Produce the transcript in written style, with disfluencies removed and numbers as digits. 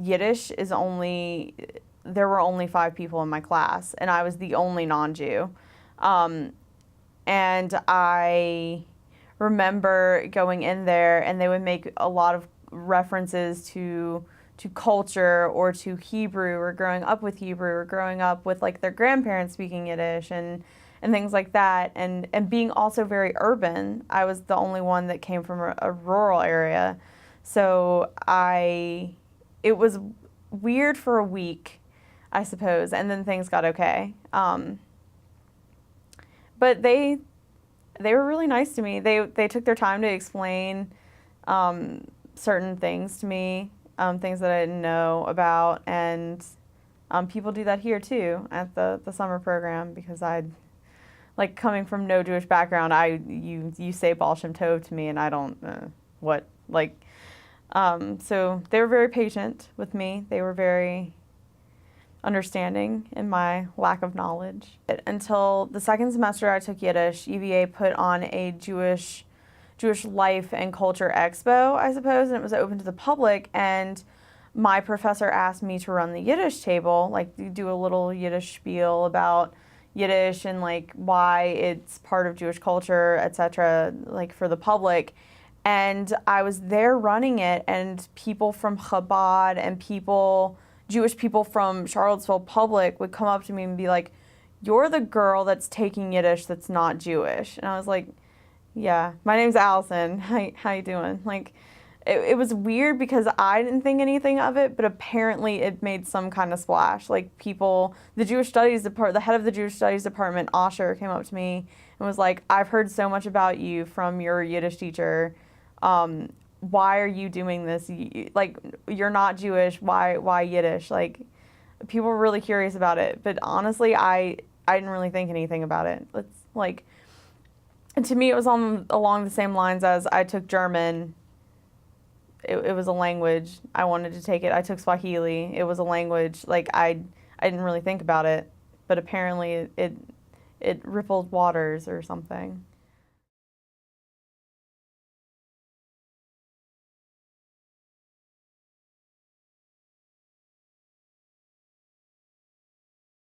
Yiddish there were only 5 people in my class, and I was the only non-Jew. And I remember going in there, and they would make a lot of references to culture or to Hebrew, or growing up with Hebrew, or growing up with like their grandparents speaking Yiddish and things like that, and being also very urban. I was the only one that came from a rural area, so it was weird for a week, I suppose, and then things got okay. But they were really nice to me. They took their time to explain certain things to me, things that I didn't know about, and people do that here too at the summer program, because like, coming from no Jewish background, you say Baal Shem Tov to me, and I don't what, like. So they were very patient with me. They were very understanding in my lack of knowledge. Until the second semester I took Yiddish, UVA put on a Jewish life and culture expo, I suppose, and it was open to the public, and my professor asked me to run the Yiddish table, like do a little Yiddish spiel about Yiddish and like why it's part of Jewish culture, etc., like for the public. And I was there running it, and people from Chabad and Jewish people from Charlottesville Public would come up to me and be like, "You're the girl that's taking Yiddish that's not Jewish." And I was like, "Yeah, my name's Alyson. How you doing?" Like, it was weird because I didn't think anything of it, but apparently it made some kind of splash. Like, the Jewish Studies the head of the Jewish Studies department, Asher, came up to me and was like, "I've heard so much about you from your Yiddish teacher. Why are you doing this? Like, you're not Jewish. Why Yiddish?" Like, people were really curious about it, but honestly, I didn't really think anything about it. It's like, and to me, it was along the same lines as I took German. It was a language. I wanted to take it. I took Swahili. It was a language. Like, I didn't really think about it, but apparently it rippled waters or something.